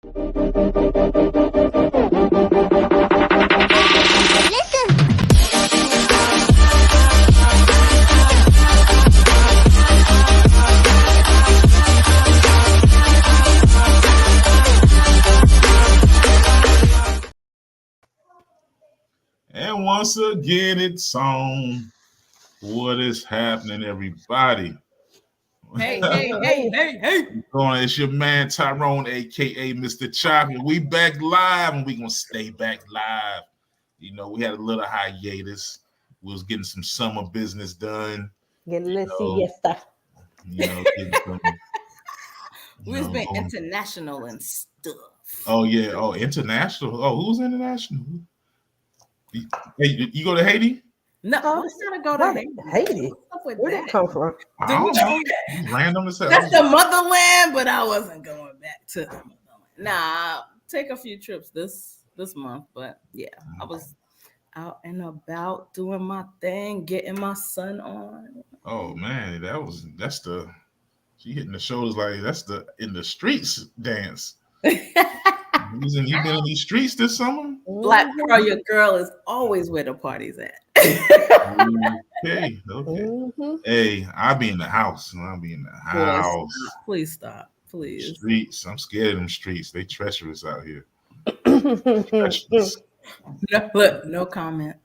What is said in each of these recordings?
And once again, it's on. What is happening, everybody? Hey. It's your man Tyrone, aka Mr. Chocolate. We back live, and we gonna stay back live. You know, we had a little hiatus. We was getting some summer business done. Getting a little siesta. You know, we was being international and stuff. Oh yeah. Oh, international. Oh, who's international? Hey, you go to Haiti? No, I was gonna go to Haiti. Where did it come from? Random as hell. That's the motherland, but I wasn't going back to the motherland. Nah, take a few trips this month, but yeah, I was out and about doing my thing, getting my son on. Oh man, she hitting the shoulders like that's the in the streets dance. You been in these streets this summer? Black Pearl, your girl is always where the party's at. Okay. Mm-hmm. Hey, I'll be in the house. Please stop. Please. Streets. I'm scared of them streets. They treacherous out here. No comment.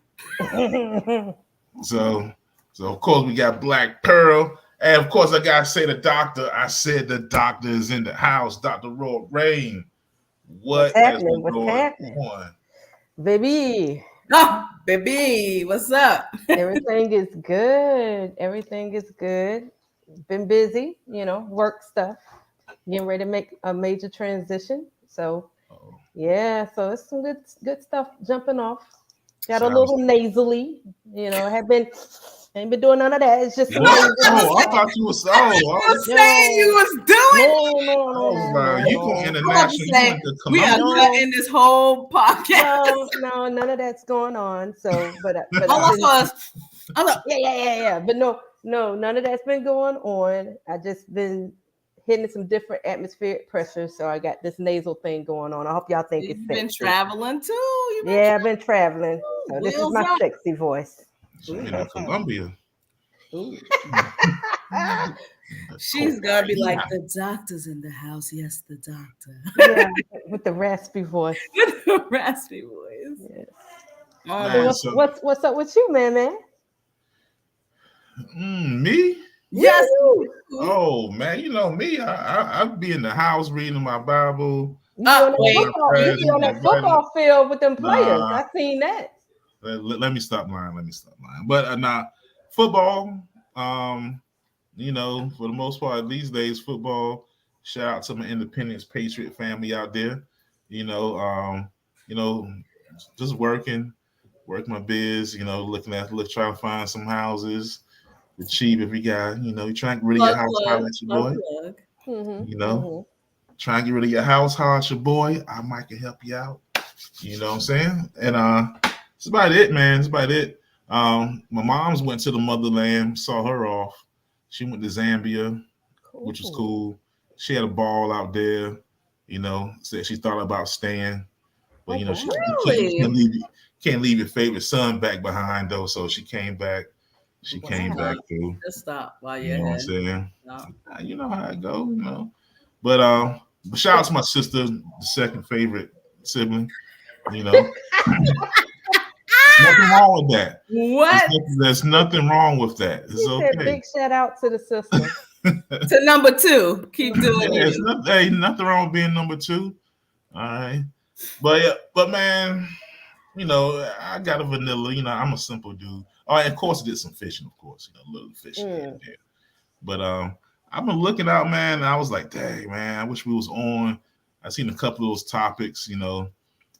So of course we got Black Pearl. And of course I gotta say the doctor. I said the doctor is in the house. Dr. Roy Rain. What's happening? Baby. Oh, baby, what's up? Everything is good. Been busy, work stuff. Getting ready to make a major transition. So yeah, so it's some good stuff jumping off. Got a little nasally, ain't been doing none of that. It's just I thought you was saying you was doing. No. You go international. We are cutting this whole podcast. No, none of that's going on. So, but yeah. But no, none of that's been going on. I just been hitting some different atmospheric pressures, so I got this nasal thing going on. I hope y'all think it's sexy. Been traveling too. I've been traveling. So this is my sexy voice. In Colombia. She's gonna be like, the doctor's in the house. Yes, the doctor. Yeah, with the raspy voice. With the raspy voice. Yes. What's up with you, man? Me? Yes. Oh man, you know me. I be in the house reading my Bible. You on that football field with them players. I seen that. Let me stop lying. But football. For the most part these days, football. Shout out to my Independence Patriot family out there. Just working my biz. Trying to find some houses. Cheap if we got, you trying to get rid of your house, holler at your boy. Trying to get rid of your house, holler at your boy. I might can help you out. You know what I'm saying? And that's about it, man. That's about it. My mom's went to the motherland, saw her off. She went to Zambia, which was cool. She had a ball out there, said she thought about staying. But she can't leave your favorite son back behind though. So she came back. She came back too. Just stop while you're what I'm saying? No. You know how it goes, But shout out to my sister, the second favorite sibling. Nothing wrong with that. What? There's nothing wrong with that. It's okay. Big shout out to the sister. To number 2. Keep doing it. Nothing wrong with being number 2. All right. But man, I got a vanilla. I'm a simple dude. Oh, and of course, I did some fishing. Of course, a little fishing there. But I've been looking out, man. And I was like, dang, man, I wish we was on. I seen a couple of those topics,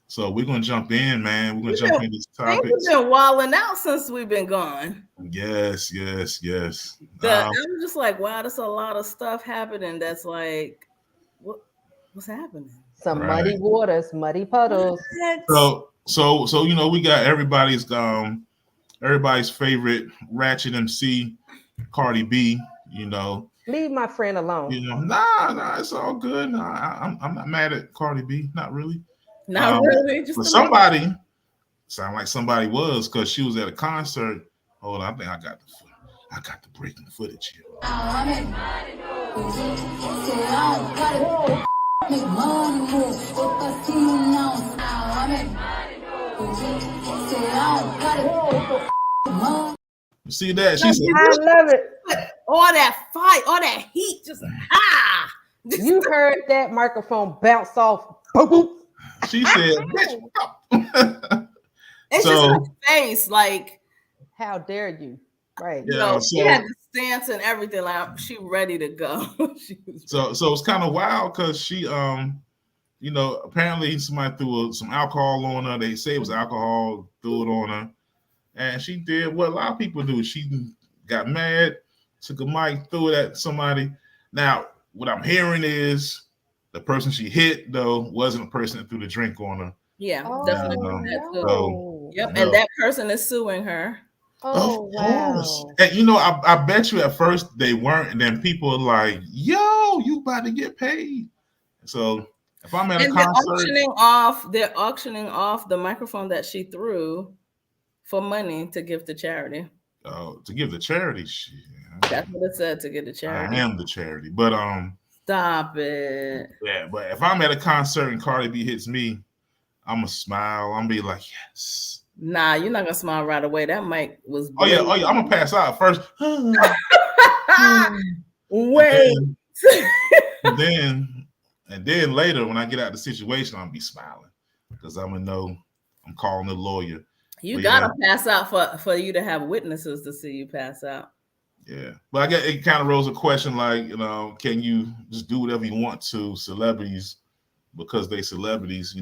So we're gonna jump in, man. We're gonna jump into these topics. We've been wilding out since we've been gone. Yes. I'm just like, wow, there's a lot of stuff happening. That's like, what's happening? Some muddy waters, muddy puddles. So we got everybody's favorite ratchet MC, Cardi B. You know, leave my friend alone. Nah, it's all good. Nah, I'm not mad at Cardi B, not really. Not really, just but somebody sound like somebody was because she was at a concert. Hold on, I think I got the breaking footage here. You see that? She said, I love it. All that fight, all that heat, just You heard that microphone bounce off. Boop, boop. She said, bitch. It's just her face, like, how dare you? Right. Yeah, she had the stance and everything, like she ready to go. So it's kind of wild because she apparently somebody threw some alcohol on her. They say it was alcohol, threw it on her. And she did what a lot of people do. She got mad, took a mic, threw it at somebody. Now, what I'm hearing is the person she hit, though, wasn't a person that threw the drink on her. Yeah, definitely. And that person is suing her. Oh, wow. And I bet you at first they weren't, and then people are like, yo, you about to get paid. So if I'm at a concert, they're auctioning off the microphone that she threw for money to give to charity. Oh, to give to charity. Shit. That's what it said, to give to charity. I am the charity. But stop it. Yeah, but if I'm at a concert and Cardi B hits me, I'm gonna smile. I'm gonna be like, yes. Nah, you're not gonna smile right away. That mic was Oh yeah, I'm gonna pass out first. Wait. And then later when I get out of the situation, I'll be smiling because I'm gonna know I'm calling the lawyer. You gotta pass out for you to have witnesses to see you pass out. Yeah, but I guess it kind of rose a question like, can you just do whatever you want to celebrities because they celebrities?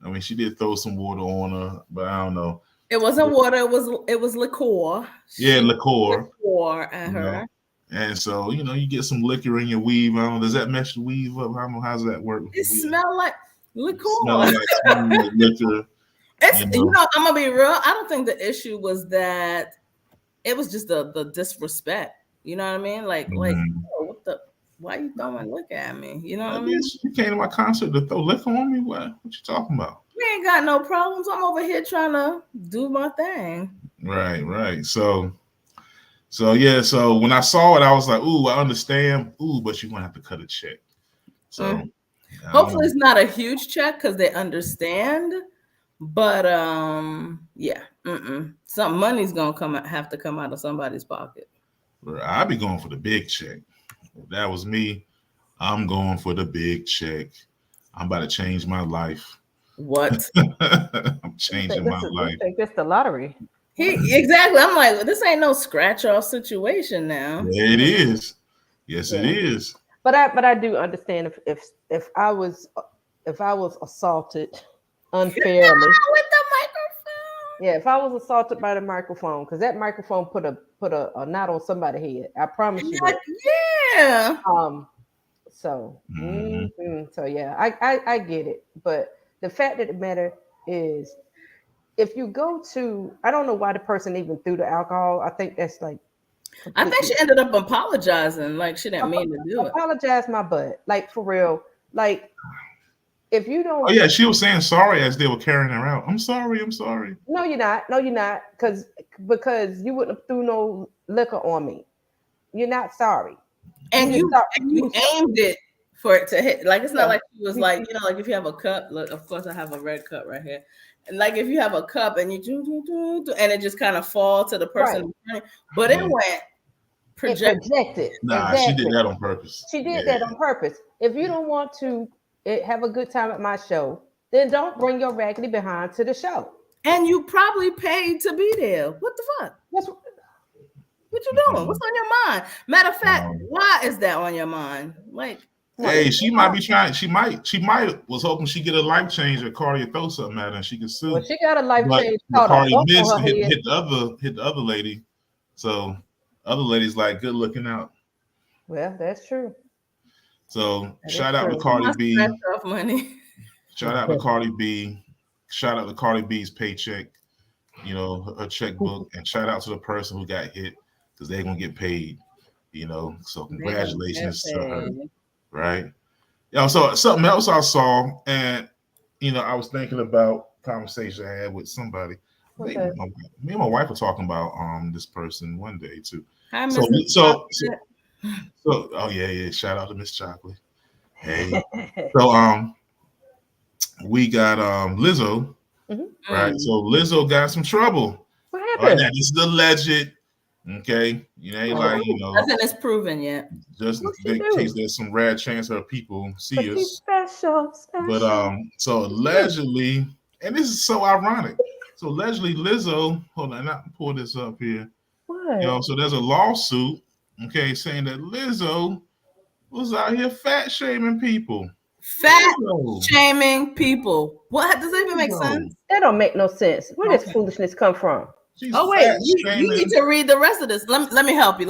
I mean, she did throw some water on her, but I don't know. It wasn't water. It was liqueur. Yeah, liqueur. Liqueur at her. And so you get some liquor in your weave. I don't know. Does that mess the weave up? I don't know. How's that work? It smells like liqueur. Smell like liquor. I'm gonna be real. I don't think the issue was that. It was just the disrespect. You know what I mean? Like, what the? Why you throwing liquor at me? You know what I mean? You came to my concert to throw liquor on me? What you talking about? We ain't got no problems. I'm over here trying to do my thing. Right. So when I saw it, I was like, ooh, I understand. Ooh, but you're gonna have to cut a check. So hopefully it's not a huge check because they understand. But some money's gonna have to come out of somebody's pocket. I'd be going for the big check. If that was me, I'm going for the big check. I'm about to change my life. What? I'm changing my life. I think it's the lottery. Exactly. I'm like, this ain't no scratch off situation now. Yeah, it is. Yes, it is. But I do understand if I was assaulted unfairly with the microphone. Yeah, if I was assaulted by the microphone, because that microphone put a knot on somebody's head. I promise you. Yeah. So yeah, I get it, but the fact of the matter is, if you go to, I don't know why the person even threw the alcohol. I think that's like. I think she ended up apologizing, like she didn't mean to do it. Apologize my butt, like for real, like. If you don't, oh yeah, she was saying sorry as they were carrying her out. I'm sorry. No, you're not, because you wouldn't have threw no liquor on me. You're not sorry, and you aimed it for it to hit. Like it's not like she was like like if you have a cup. Look, of course I have a red cup right here, and like if you have a cup and you do, and it just kind of fall to the person, right. But it went projected. Nah, exactly. She did that on purpose. She did that on purpose. If you don't want to have a good time at my show, then don't bring your raggedy behind to the show. And you probably paid to be there. What the fuck? What you doing? What's on your mind? Matter of fact, why is that on your mind? Like, hey, she might be trying. She might was hoping she get a life change or Cardi throw something at her and she could sue. Well, she got a life change. Cardi missed and hit the other lady. So other lady's like, good looking out. Well, that's true. So shout out to Cardi B. Shout out to Cardi B. Shout out to Cardi B's paycheck, her checkbook, and shout out to the person who got hit because they're gonna get paid. So congratulations to her, right? So something else I saw, and I was thinking about conversation I had with somebody. Me and my wife were talking about this person one day too. Hi, so, Miss so, so, so, oh yeah, shout out to Miss Chocolate. Hey, so we got Lizzo, right? So Lizzo got some trouble. What happened? Now, this is alleged. Okay, nothing is proven yet. Just in case there's some rare chance of people see us. Special. But so allegedly, and this is so ironic. So allegedly, Lizzo. Hold on, I pull this up here. What? So there's a lawsuit, okay, saying that Lizzo was out here fat shaming people. Shaming people. What does that even make sense? That don't make no sense. Where does foolishness come from? Wait, you need to read the rest of this. Let me help you.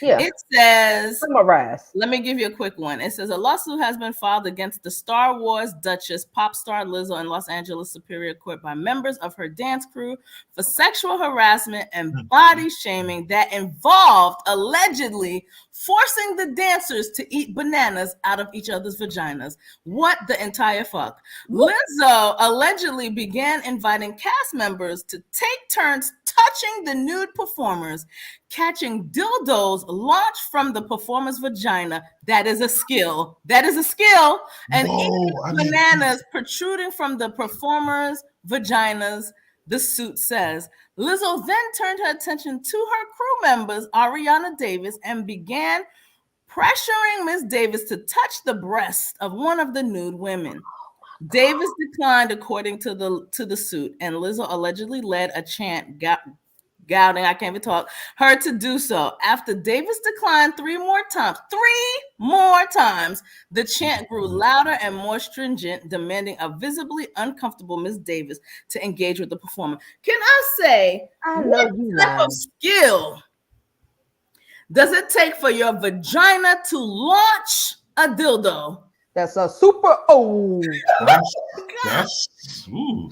Yeah. It says, summarize. Let me give you a quick one. It says a lawsuit has been filed against the Star Wars Duchess pop star Lizzo in Los Angeles Superior Court by members of her dance crew for sexual harassment and body shaming that involved allegedly forcing the dancers to eat bananas out of each other's vaginas. What the entire fuck? Lizzo allegedly began inviting cast members to take turns touching the nude performers, catching dildos launched from the performer's vagina. That is a skill. And eating bananas protruding from the performer's vaginas, the suit says. Lizzo then turned her attention to her crew members, Ariana Davis, and began pressuring Miss Davis to touch the breast of one of the nude women. Davis declined, according to the suit, and Lizzo allegedly led a chant gouting, I can't even talk, her to do so. After Davis declined three more times, the chant grew louder and more stringent, demanding a visibly uncomfortable Miss Davis to engage with the performer. Can I say, what type of skill does it take for your vagina to launch a dildo? That's a super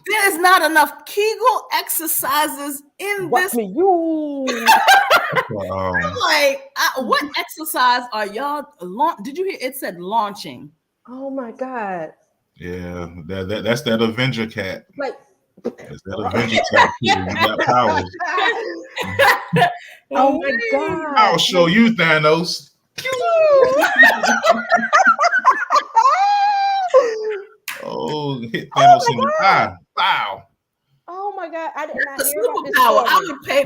There's not enough Kegel exercises in this. I'm like, what exercise are y'all? Did you hear? It said launching. Oh my god. Yeah, that's that Avenger cat. Like, that's that Avenger cat. You got powers. Oh my god. I'll show you, Thanos. Hit Thanos in the eye. Wow. Oh my god. I did not hear about this story. I would pay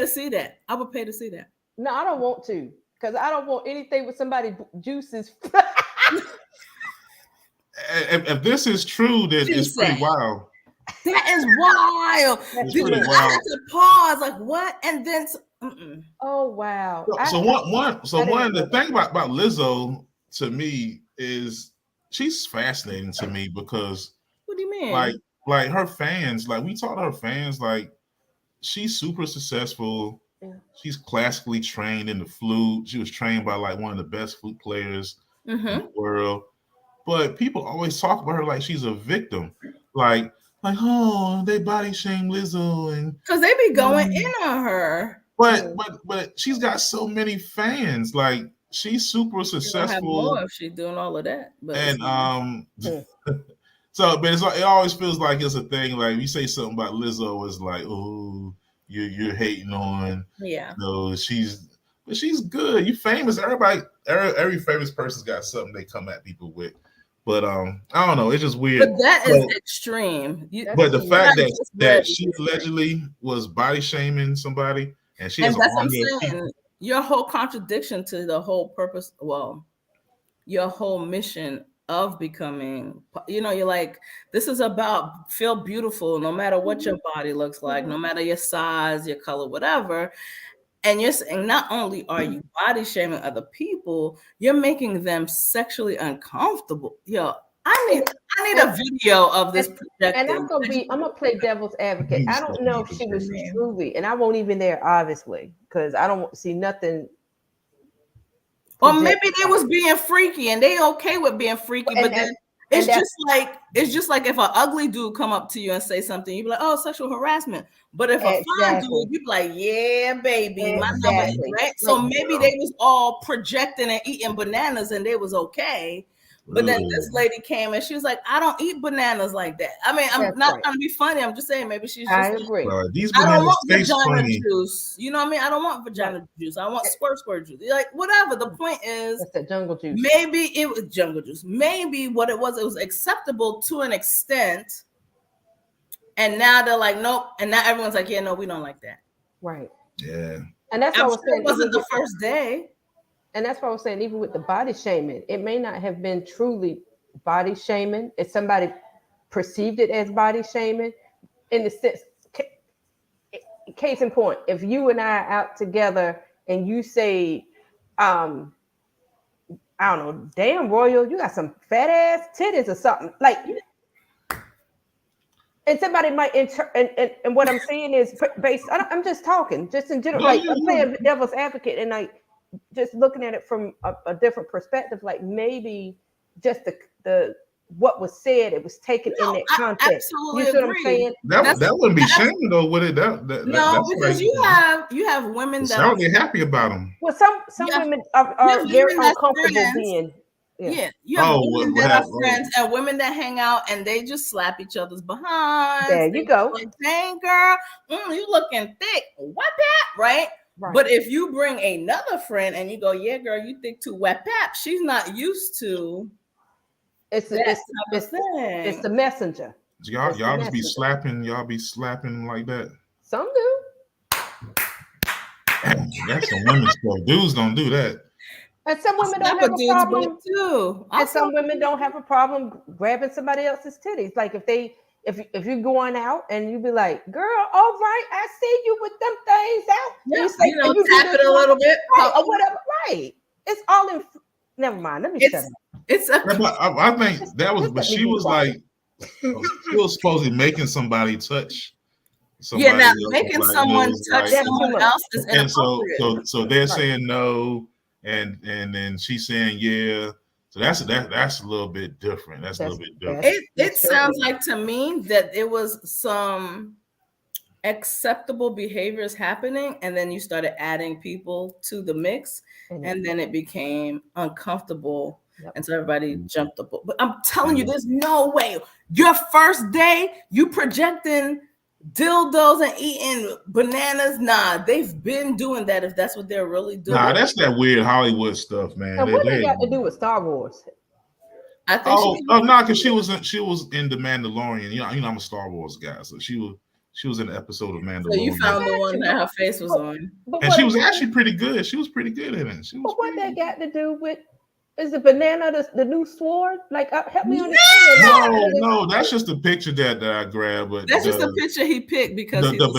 to see that. No, I don't want to, because I don't want anything with somebody juices. If this is true, then it's pretty wild. That is wild. I had to pause, like, what? And then oh wow. The thing about Lizzo to me is she's fascinating to me because what do you mean? Like her fans, like we talk to her fans, like she's super successful. Yeah. She's classically trained in the flute. She was trained by like one of the best flute players in the world. But people always talk about her like she's a victim. Like, oh, they body shame Lizzo, and because they be going in on her. But she's got so many fans. Like, she's super successful. Have more if she's doing all of that. But it always feels like it's a thing. Like, you say something about Lizzo, it's like, oh, you're hating on. Yeah. She's good. You famous. Every famous person's got something they come at people with. But I don't know. It's just weird. But that is extreme. But the fact that she allegedly was body shaming somebody, and she has that's what I'm saying. Your whole contradiction to the whole purpose. Well, your whole mission of becoming. You're like, this is about feel beautiful, no matter what your body looks like, no matter your size, your color, whatever. And you're saying not only are you body shaming other people, you're making them sexually uncomfortable. I need a video of this project. And I'm gonna play devil's advocate. I don't know if she was truly, and I won't even there, obviously, because I don't see nothing. Or maybe they was being freaky and they okay with being freaky, but then It's just like if an ugly dude come up to you and say something, you be like, "Oh, sexual harassment." But if a fine dude, you be like, "Yeah, baby, my number is right." So maybe they was all projecting and eating bananas, and they was okay. But then this lady came and she was like, "I don't eat bananas like that." I mean, I'm not trying to be funny. I'm just saying maybe she's just. I agree. These I don't want taste vagina funny. juice. You know what I mean? I don't want vagina juice. I want squirt juice. Like whatever. The point is, that's the jungle juice. Maybe it was jungle juice. Maybe what it was acceptable to an extent. And now they're like, nope. And now everyone's like, yeah, no, we don't like that. Right. Yeah. And that's what I was saying. It wasn't the first day. And that's what I was saying, even with the body shaming, it may not have been truly body shaming. If somebody perceived it as body shaming, in the sense, case in point, if you and I are out together and you say, I don't know, damn Royal, you got some fat ass titties or something. Like, and somebody might and what I'm saying is based, I'm just talking, just in general, like I'm playing devil's advocate and like just looking at it from a different perspective, like maybe just the what was said, it was taken in that context. Absolutely, you see what I'm saying? That wouldn't be shaming though, would it? No, because like, you have women that sound happy about them. Well, some women are very uncomfortable being. Yeah, you have women that are friends and women that hang out and they just slap each other's behind. There you go. Like, dang girl, you looking thick. What that? Right? But if you bring another friend and you go, yeah, girl, you thick too, wet pap, she's not used to. It's the messenger. Y'all just be slapping. Y'all be slapping like that. Some do. That's some women's stuff. Dudes don't do that. And some women don't have a problem too. And some women don't have a problem grabbing somebody else's titties. Like if you're going out and you be like, girl, all right, I see you with them things out. Yeah, you tap it a little bit. Right, or whatever. Right. It's all in. Never mind. Let me shut up. I think that was, but she was like, she was supposedly making somebody touch. Yeah, now making someone touch someone else is inappropriate. And so they're saying no, and then she's saying yeah. So that's a little bit different. That's a little bit different. It sounds like to me that it was some acceptable behaviors happening, and then you started adding people to the mix, and then it became uncomfortable. Yep. And so everybody jumped up. But I'm telling you, there's no way. Your first day, you projecting dildos and eating bananas. Nah, they've been doing that if that's what they're really doing. Nah, that's that weird Hollywood stuff, man. And what they got to do with Star Wars? I think because she was in The Mandalorian. You know, I'm a Star Wars guy, so she was in an episode of Mandalorian. So you found the one that her face was on. And she was actually pretty good. She was pretty good in it. But what that got to do with, is the banana the new sword? Like, help me understand. No, that's just a picture that I grabbed. But that's just a picture he picked because the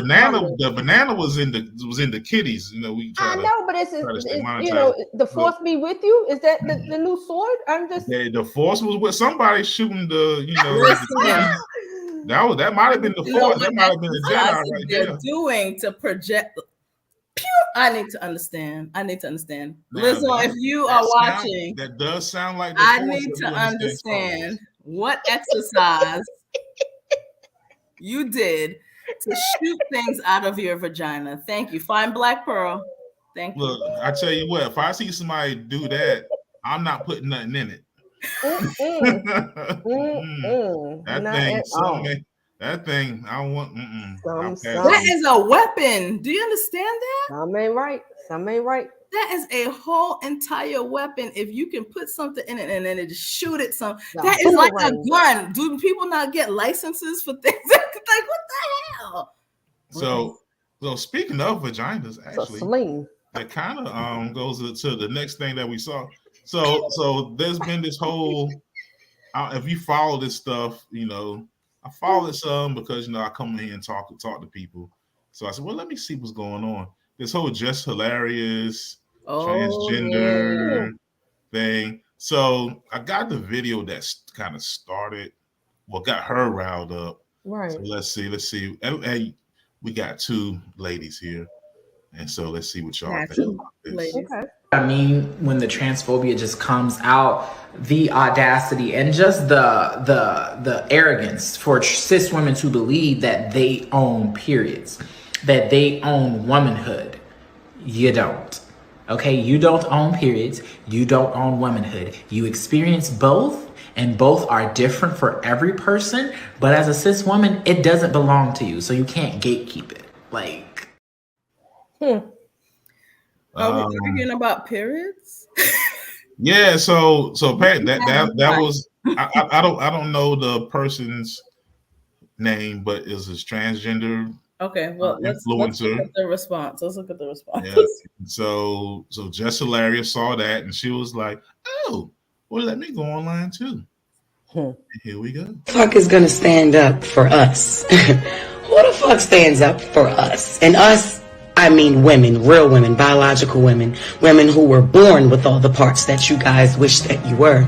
banana was in the kitties. You know, I know, but it's you know, the force be with you. Is that the new sword? I'm just the force was with somebody shooting the that might have been the force. That might have been the Jedi right there. Doing to project. I need to understand. Lizzo, if you are watching, that does sound like I need to understand what exercise you did to shoot things out of your vagina. Thank you. Fine Black Pearl. Thank you. Look, I tell you what, if I see somebody do that, I'm not putting nothing in it. That thing, I want. That is a weapon. Do you understand that? Some ain't right. That is a whole entire weapon. If you can put something in it and then just shoot it, that is like a gun. Do people not get licenses for things? Like what the hell? So speaking of vaginas, actually, that kind of goes to the next thing that we saw. So there's been this whole. If you follow this stuff, you know. I follow it some because I come in here and talk to people. So I said, well, let me see what's going on. This whole just hilarious transgender thing. So I got the video that's kind of started, got her riled up. Right. So let's see. Hey, we got two ladies here. And so let's see what y'all think about this. Okay. I mean, when the transphobia just comes out, the audacity and just the arrogance for cis women to believe that they own periods, that they own womanhood. You don't. Okay, you don't own periods. You don't own womanhood. You experience both, and both are different for every person. But as a cis woman, it doesn't belong to you, so you can't gatekeep it. Like, are we arguing about periods? Yeah, so Pat, that was I don't know the person's name, but is this transgender? Okay, well let's look at the response. Let's look at the response. Yeah. So Jess Hilarious saw that and she was like, "Oh, well, let me go online too." Here we go. Who the fuck is gonna stand up for us? Who the fuck stands up for us? And us, I mean women, real women, biological women, women who were born with all the parts that you guys wish that you were.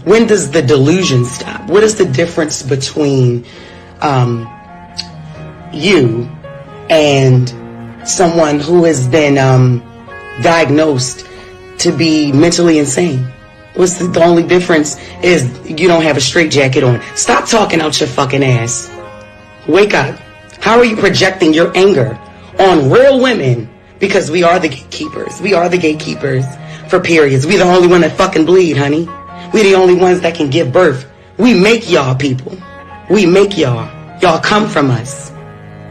When does the delusion stop? What is the difference between you and someone who has been diagnosed to be mentally insane? What's the only difference is you don't have a straitjacket on. Stop talking out your fucking ass. Wake up. How are you projecting your anger on real women? Because we are the gatekeepers. We are the gatekeepers for periods. We the only one that fucking bleed, honey. We the only ones that can give birth. We make y'all people. We make y'all. Y'all come from us.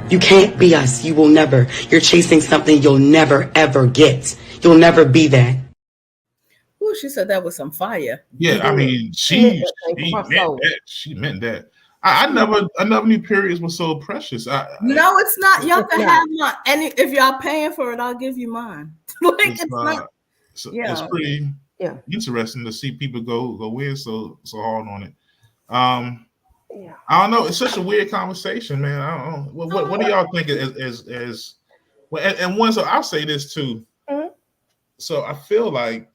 You can't be us. You will never. You're chasing something you'll never ever get. You'll never be that. Ooh, she said that with some fire. Yeah, I mean, she meant that. She meant that. I never knew periods were so precious. No, it's not. Y'all can have mine, and if y'all paying for it, I'll give you mine. Like it's not. So it's pretty interesting to see people go in so hard on it. I don't know. It's such a weird conversation, man. I don't know. What do y'all think as well? And one, so I'll say this too. Mm-hmm. So I feel like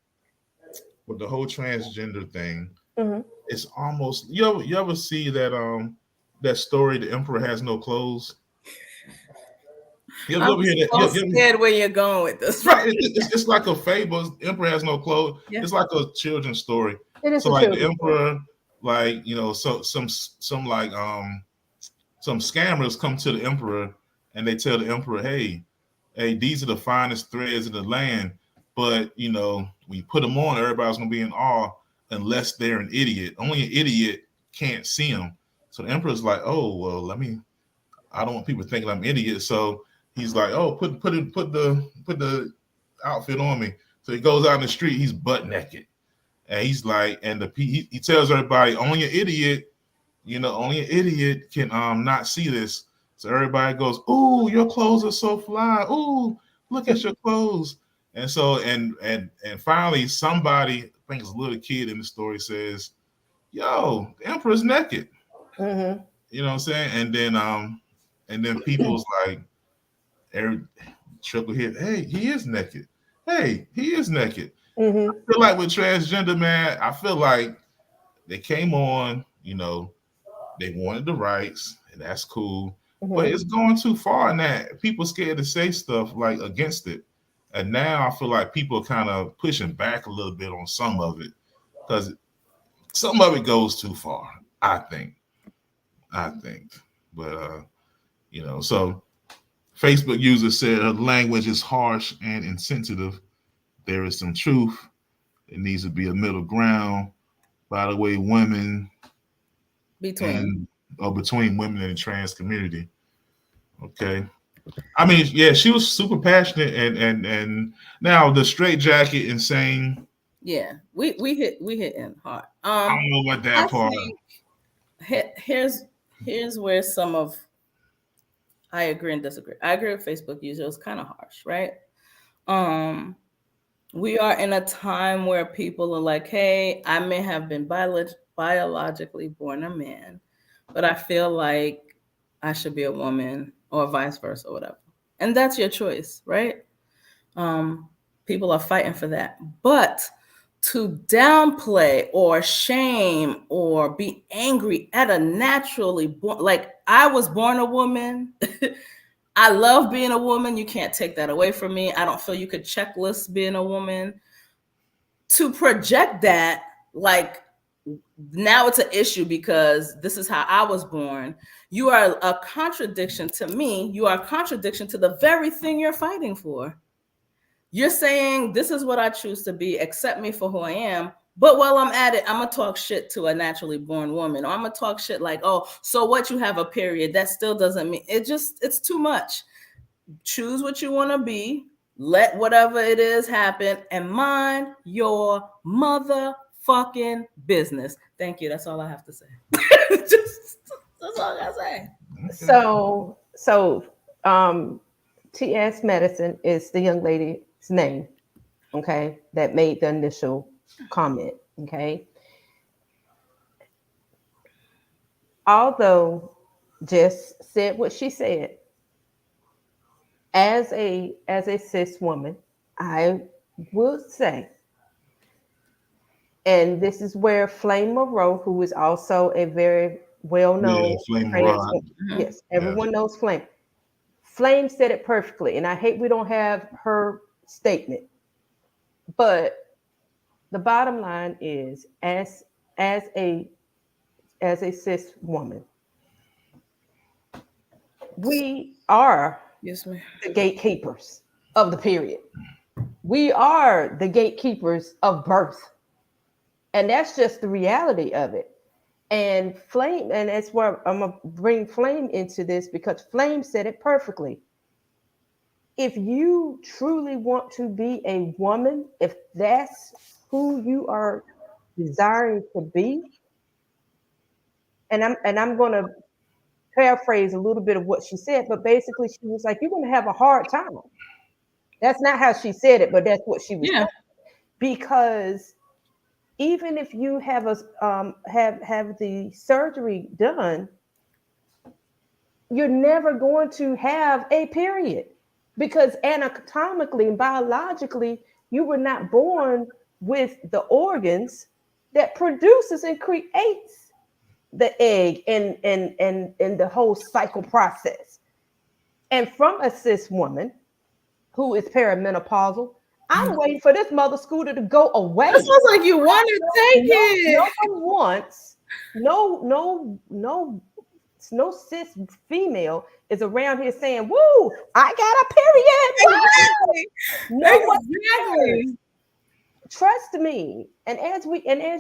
with the whole transgender thing, it's almost you ever see that that story, The Emperor Has No Clothes? I'm so scared where you're going with this. Right? It's like a fable. The Emperor Has No Clothes. Yeah. It's like a children's story. It is so like the Emperor, like so some scammers come to the Emperor and they tell the Emperor, hey, these are the finest threads in the land, but when you put them on, everybody's gonna be in awe unless they're an idiot. Only an idiot can't see them. So the Emperor's like, oh well, I don't want people thinking I'm an idiot. So he's like, oh, put the outfit on me. So he goes out in the street, he's butt naked. And he's like, and he tells everybody, only an idiot can not see this. So everybody goes, ooh, your clothes are so fly. Ooh, look at your clothes. And so and finally somebody, I think it's a little kid in the story, says, yo, the Emperor's naked. Mm-hmm. You know what I'm saying? And then people's like, every trickle here, hey, he is naked. Hey, he is naked. Mm-hmm. I feel like with transgender, man, I feel like they came on, they wanted the rights, and that's cool. Mm-hmm. But it's going too far in that people scared to say stuff like against it. And now I feel like people are kind of pushing back a little bit on some of it because some of it goes too far, I think. But so Facebook user said her language is harsh and insensitive. There is some truth. It needs to be a middle ground. By the way, women between women and the trans community. Okay. I mean, yeah, she was super passionate and now the straight jacket insane. Yeah, we hit in hard. I don't know what that part. Here's where some of I agree and disagree. I agree with Facebook user. It was kind of harsh, right? We are in a time where people are like, hey, I may have been biologically born a man, but I feel like I should be a woman or vice versa or whatever. And that's your choice, right? People are fighting for that. But to downplay or shame or be angry at a naturally born, like I was born a woman. I love being a woman. You can't take that away from me. I don't feel you could checklist being a woman. To project that like now it's an issue because this is how I was born. You are a contradiction to me. You are a contradiction to the very thing you're fighting for. You're saying this is what I choose to be, accept me for who I am. But while I'm at it, I'm gonna talk shit to a naturally born woman, or I'm gonna talk shit like, oh, so what, you have a period? That still doesn't mean it's too much. Choose what you want to be, let whatever it is happen, and mind your motherfucking business. Thank you. That's all I have to say. That's all I gotta say. So TS Medicine is the young lady's name, okay, that made the initial comment, okay. Although Jess said what she said, as a cis woman, I will say, and this is where Flame Monroe, who is also a very well-known yes, everyone knows Flame. Flame said it perfectly, and I hate we don't have her statement. But the bottom line is, as a cis woman, we are the gatekeepers of the period. We are the gatekeepers of birth. And that's just the reality of it. And Flame, and that's where I'm gonna bring Flame into this, because Flame said it perfectly. If you truly want to be a woman, if that's who you are desiring to be, and I'm gonna paraphrase a little bit of what she said, but basically she was like, you're gonna have a hard time. That's not how she said it, but that's what she was saying. Because even if you have have the surgery done, you're never going to have a period, because anatomically and biologically, you were not born with the organs that produces and creates the egg and the whole cycle process. And from a cis woman who is perimenopausal, I'm waiting for this mother scooter to go away. It sounds like you want to take it. No one wants, no cis female is around here saying, woo, I got a period. No, trust me. And as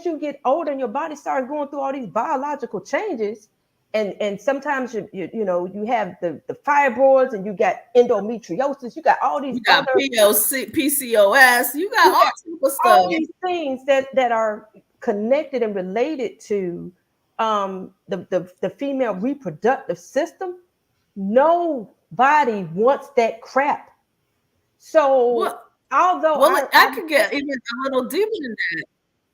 you get older and your body starts going through all these biological changes, and sometimes you have the fibroids, and you got endometriosis, you got all these, you got PCOS, you got all type of stuff. All these things that are connected and related to the female reproductive system. Nobody wants that crap. So although I could get even a little deeper than that.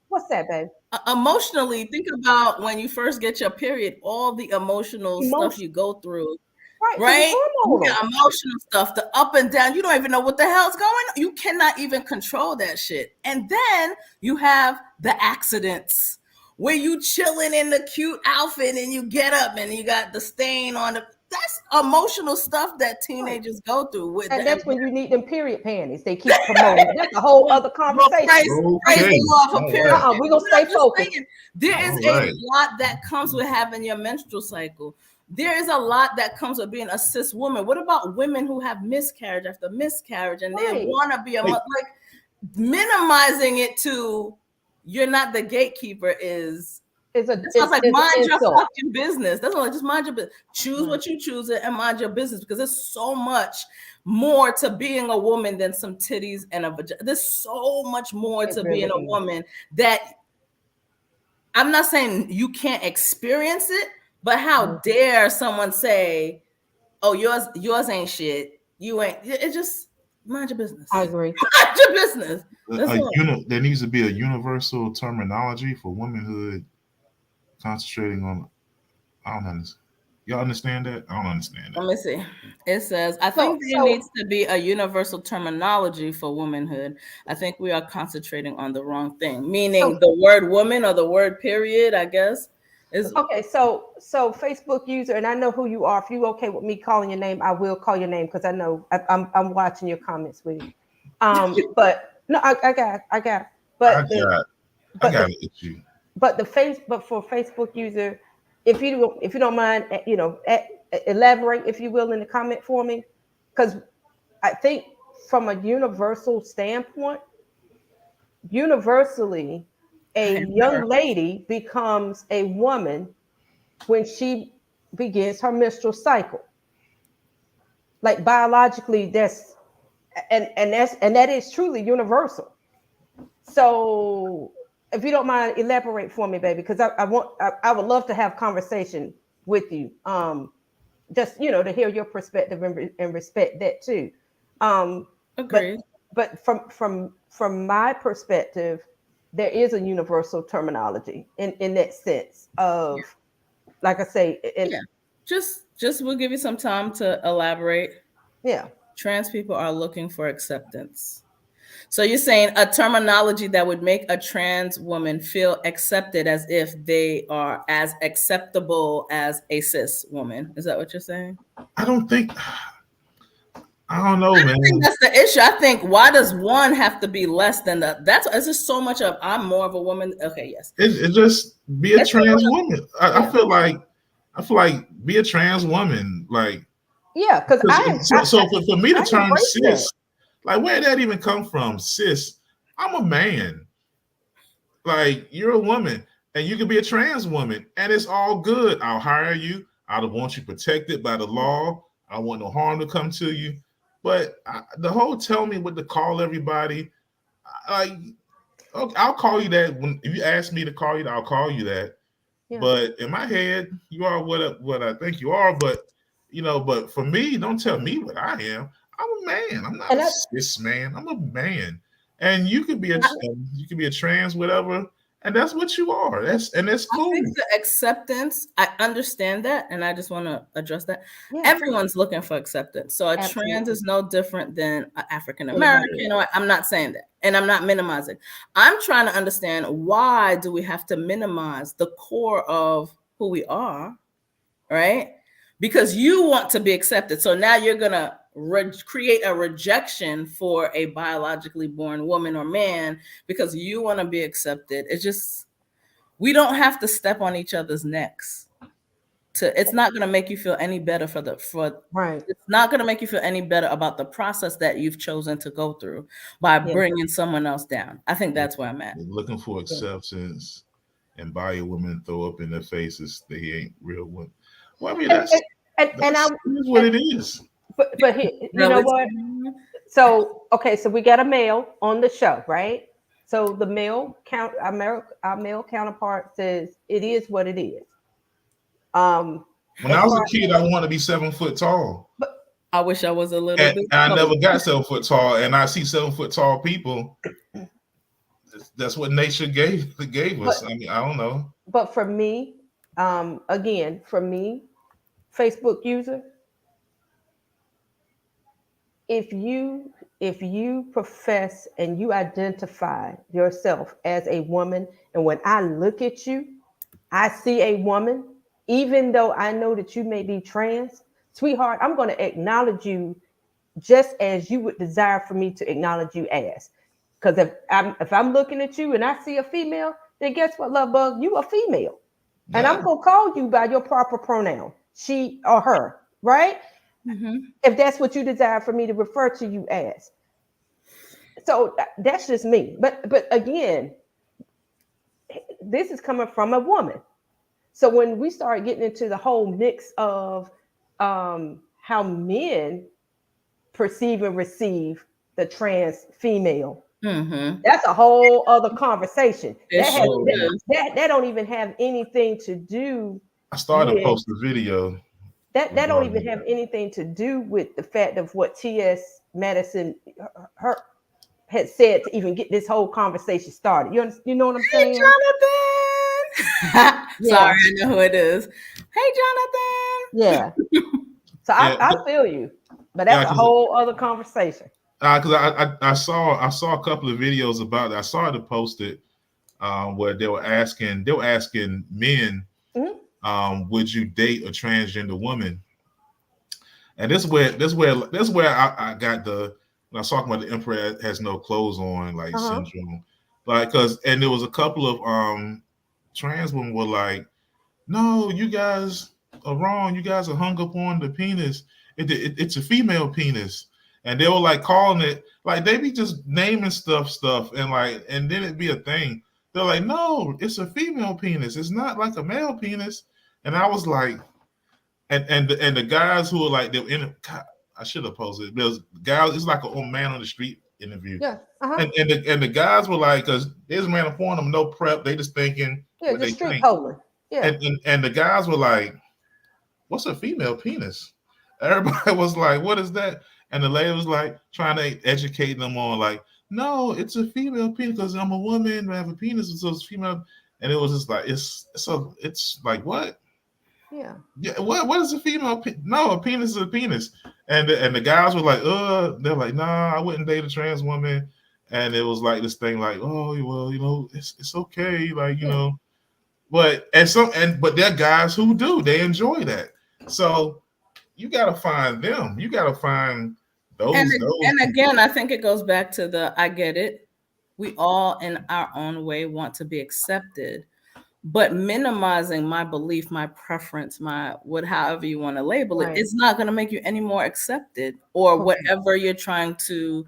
What's that, babe? Emotionally, think about when you first get your period, all the emotional stuff you go through. Right? You got emotional stuff, the up and down. You don't even know what the hell's going on. You cannot even control that shit. And then you have the accidents where you chilling in the cute outfit and you get up and you got the stain on the. That's emotional stuff that teenagers go through. And that's when you need them period panties. They keep promoting. That's a whole other conversation. We're gonna stay focused. There is a lot that comes with having your menstrual cycle. There is a lot that comes with being a cis woman. What about women who have miscarriage after miscarriage and they want to be like minimizing it to you're not the gatekeeper is. It's like mind your fucking business. That's all. Just mind your business. Choose what you choose and mind your business, because there's so much more to being a woman than some titties and a vagina. There's so much more to being a woman that I'm not saying you can't experience it, but how dare someone say, "Oh, yours ain't shit. You ain't." It just mind your business. I agree. Mind your business. There needs to be a universal terminology for womanhood. Concentrating on, I don't understand. Y'all understand that? I don't understand that. Let me see. It says, I think there needs to be a universal terminology for womanhood. I think we are concentrating on the wrong thing, meaning the word woman or the word period, I guess. Okay, so Facebook user, and I know who you are. If you okay with me calling your name, I will call your name, because I know I'm watching your comments with you. But no, I got. But I got an issue. But for Facebook user, if you don't mind, elaborate, if you will, in the comment for me, because I think from a universal standpoint, universally, a young lady becomes a woman when she begins her menstrual cycle. Like biologically, that is truly universal. So if you don't mind, elaborate for me, baby, because I would love to have conversation with you. Just to hear your perspective and respect that too. Agreed. But from my perspective, there is a universal terminology in that sense of, like I say, just we'll give you some time to elaborate. Yeah. Trans people are looking for acceptance. So you're saying a terminology that would make a trans woman feel accepted as if they are as acceptable as a cis woman. Is that what you're saying? I don't know, man. I think that's the issue. I think, why does one have to be less than the? It's just so much of, I'm more of a woman. Okay, yes. It just be a trans woman. I feel like be a trans woman. Like, yeah, because for me to turn cis, like, where did that even come from? Cis, I'm a man. Like, you're a woman, and you can be a trans woman, and it's all good. I'll hire you. I don't want you protected by the law. I don't want no harm to come to you. But the whole tell me what to call everybody, okay, I'll call you that. If you ask me to call you, I'll call you that. Yeah. But in my head, you are what I think you are. But but for me, don't tell me what I am. I'm a man. I'm not a cis man. I'm a man. And you could be a trans, whatever, and that's what you are. That's cool. I think the acceptance, I understand that, and I just want to address that. Yeah. Everyone's looking for acceptance. So a trans is no different than an African American. I'm not saying that, and I'm not minimizing. I'm trying to understand, why do we have to minimize the core of who we are, right? Because you want to be accepted. So now you're gonna create a rejection for a biologically born woman or man because you want to be accepted. It's just, we don't have to step on each other's necks. It's not going to make you feel any better right. It's not going to make you feel any better about the process that you've chosen to go through by bringing someone else down. I think that's where I'm at. Looking for acceptance, and bi women throw up in their faces they ain't real women. Well, I mean, that's what it is. But you know what? So we got a male on the show, right? So the our male counterpart says it is what it is. When I was a kid, I wanted to be 7 foot tall. But I wish I was a little bit. And I never got 7 foot tall, and I see 7 foot tall people. That's what nature gave us. I mean, I don't know. But for me, again, Facebook user, if you profess and you identify yourself as a woman, and when I look at you, I see a woman, even though I know that you may be trans, sweetheart, I'm going to acknowledge you just as you would desire for me to acknowledge you as. Because if I'm looking at you and I see a female, then guess what, love bug, you a female. Yeah. And I'm going to call you by your proper pronoun, she or her, right? Mm-hmm. If that's what you desire for me to refer to you as. So that's just me. But again, this is coming from a woman. So when we start getting into the whole mix of how men perceive and receive the trans female, that's a whole other conversation. That don't even have anything to do. I started to post the video. That don't even have anything to do with the fact of what T.S. Madison her had said to even get this whole conversation started. You know what I'm saying? Jonathan. Sorry, I know who it is. Hey, Jonathan. Yeah. So I feel you, but that's a whole other conversation. Because I saw a couple of videos about it. I saw it posted where they were asking men, would you date a transgender woman? And this where I got when I was talking about the emperor has no clothes on, like syndrome. Like, and there was a couple of trans women were like, no, you guys are wrong. You guys are hung up on the penis. It's a female penis. And they were like calling it, like they be just naming stuff, and like, and then it'd be a thing. They're like, no, it's a female penis. It's not like a male penis. And I was like, and the guys who were like, they were in. I should have posted. There was guys. It's like an old man on the street interview. Yeah. And the guys were like, because there's a man upon them, no prep. They just thinking. Yeah, what just they street think. polling. Yeah. And the guys were like, what's a female penis? Everybody was like, what is that? And the lady was like trying to educate them on like, no, it's a female penis because I'm a woman, I have a penis, so it's female. And it was just like, it's like what? Yeah. Yeah. What is a female? No, a penis is a penis. And the guys were like, they're like, nah, I wouldn't date a trans woman. And it was like this thing like, oh, well, it's okay, like, but but there are guys who do, they enjoy that. So you gotta find them. You gotta find those. And again, I think it goes back to I get it. We all in our own way want to be accepted. But minimizing my belief, my preference, however you want to label it, it's not going to make you any more accepted or whatever you're trying to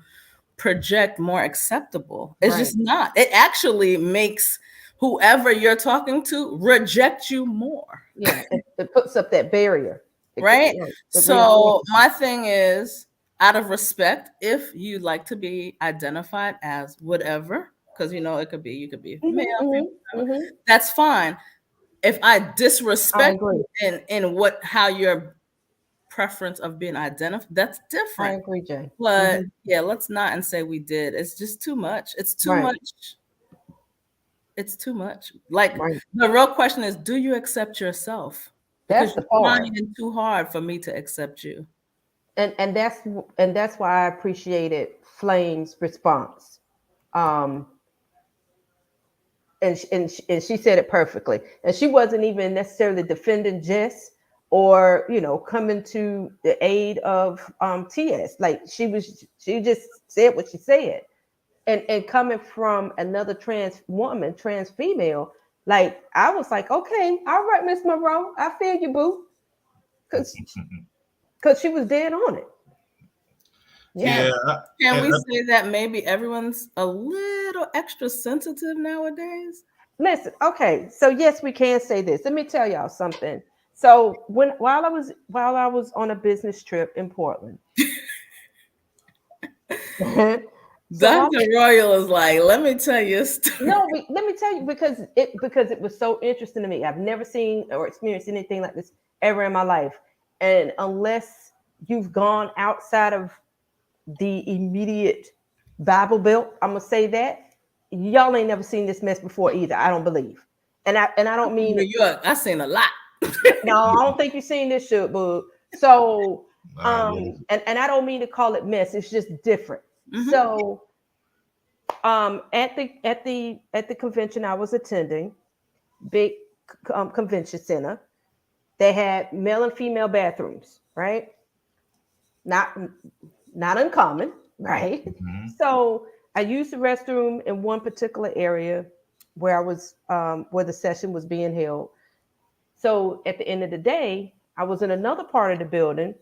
project more acceptable. It's just not. It actually makes whoever you're talking to reject you more. Yeah, it puts up that barrier. Right? So my thing is, out of respect, if you like to be identified as whatever, because you could be male, that's fine. If I disrespect you in how your preference of being identified, that's different. I agree, Jay. But yeah, let's not and say we did. It's just too much. It's too much. It's too much. Like the real question is, do you accept yourself? That's the part. It's trying too hard for me to accept you. And that's why I appreciated Flame's response. And she said it perfectly. And she wasn't even necessarily defending Jess or coming to the aid of TS. Like she just said what she said. And coming from another trans woman, trans female, like I was like, okay, all right, Miss Monroe, I feel you, boo. Because she was dead on it. Yeah. Can we say that maybe everyone's a little extra sensitive nowadays? Listen, okay. So yes, we can say this. Let me tell y'all something. So while I was on a business trip in Portland, Dr. Royal is like, let me tell you a story. No, let me tell you because it was so interesting to me. I've never seen or experienced anything like this ever in my life. And unless you've gone outside of the immediate Bible Belt, I'm gonna say that y'all ain't never seen this mess before either. I don't believe, and I don't mean New York. I've seen a lot. No, I don't think you've seen this shit, boo. So, and I don't mean to call it mess. It's just different. Mm-hmm. So, at the convention I was attending, big convention center, they had male and female bathrooms, right? Not uncommon, right? Mm-hmm. So I used the restroom in one particular area where I was, where the session was being held. So at the end of the day, I was in another part of the building,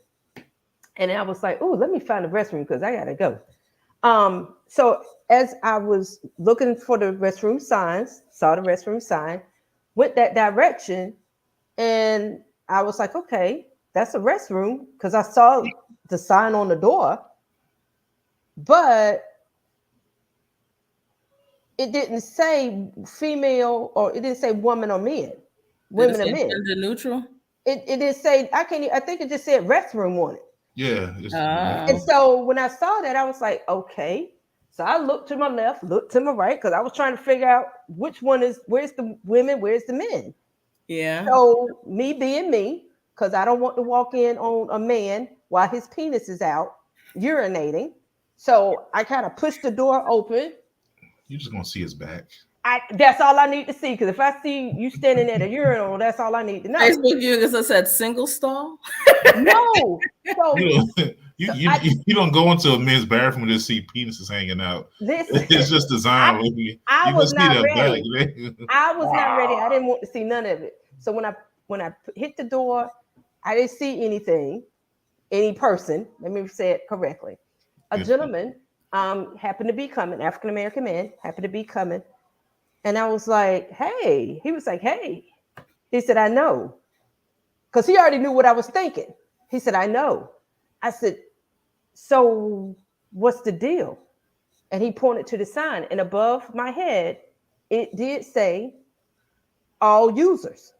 and I was like, "Oh, let me find the restroom because I gotta go." So as I was looking for the restroom signs, saw the restroom sign, went that direction, and I was like, "Okay, that's a restroom," because I saw the sign on the door, but it didn't say female, or it didn't say woman or men. Women and men. Gender neutral. It didn't say. I think it just said restroom on it. Yeah. And so when I saw that, I was like, okay. So I looked to my left, looked to my right, because I was trying to figure out which one is, where's the women, where's the men. Yeah. So me being me, because I don't want to walk in on a man while his penis is out urinating. So I kind of pushed the door open. You're just gonna see his back. That's all I need to see, because if I see you standing at a urinal, that's all I need to know. Facebook users said single stall. No. So You don't go into a men's bathroom and just see penises hanging out. It's just designed. I was not ready. Back. I was not ready. I didn't want to see none of it. So when I hit the door, I didn't see anything, any person. Let me say it correctly. A gentleman happened to be coming, African American man happened to be coming, and I was like, "Hey," he was like, "Hey," he said, "I know," because he already knew what I was thinking. He said, "I know." I said, "So what's the deal?" And he pointed to the sign, and above my head, it did say, "All users."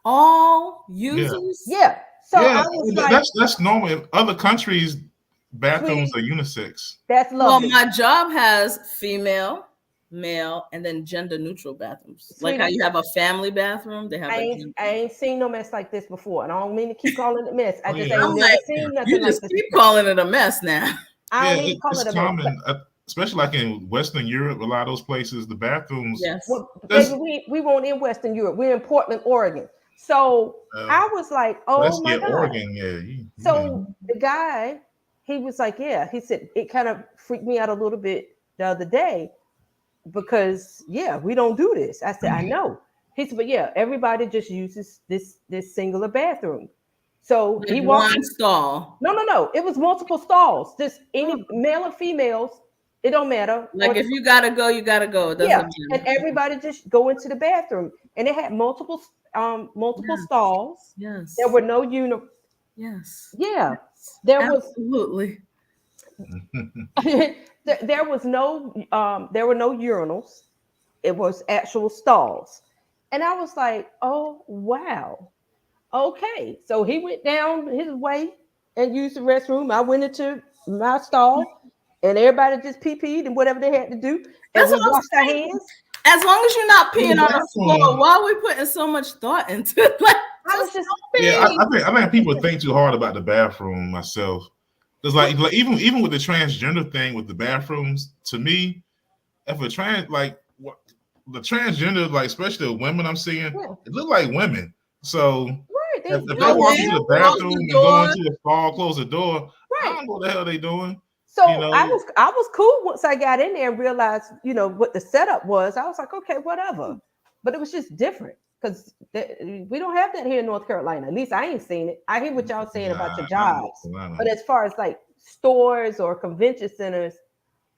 All users? Yeah. So I was like, that's normal. In other countries, bathrooms are unisex. That's lovely. Well, my job has female, male, and then gender neutral bathrooms. Like how you have a family bathroom, they have. I ain't seen no mess like this before, and I don't mean to keep calling it mess. I just ain't I'm never seen nothing you just like keep this. calling it a mess now. I don't even call it a common, mess. especially like in Western Europe, a lot of those places, the bathrooms. Yes. Well, baby, we weren't in Western Europe. We're in Portland, Oregon. So I was like, oh my God. Oregon, So the guy, he was like, yeah. He said it kind of freaked me out a little bit the other day because we don't do this. I said, I know. He said, but everybody just uses this singular bathroom. So he walked one stall. No. It was multiple stalls. Just any male or females. It don't matter. Like if you gotta go, you gotta go. It doesn't matter. And everybody just go into the bathroom, and it had multiple stalls. Yes. There were no unit. Yes. Yeah. There absolutely. there was no there were no urinals. It was actual stalls. And I was like, oh wow. Okay. So he went down his way and used the restroom. I went into my stall. And everybody just pee-peed and whatever they had to do. And we washed our hands. As long as you're not peeing on the floor, why are we putting so much thought into it? Like, I was just I think people think too hard about the bathroom myself. Because like even with the transgender thing with the bathrooms, to me, if a the transgender, like especially the women I'm seeing, it look like women. So if they walk into the bathroom and go into a stall, close the door, I don't know what the hell they doing. So I was cool once I got in there and realized, what the setup was. I was like, okay, whatever. But it was just different because we don't have that here in North Carolina. At least I ain't seen it. I hear what y'all saying about your jobs. But as far as like stores or convention centers,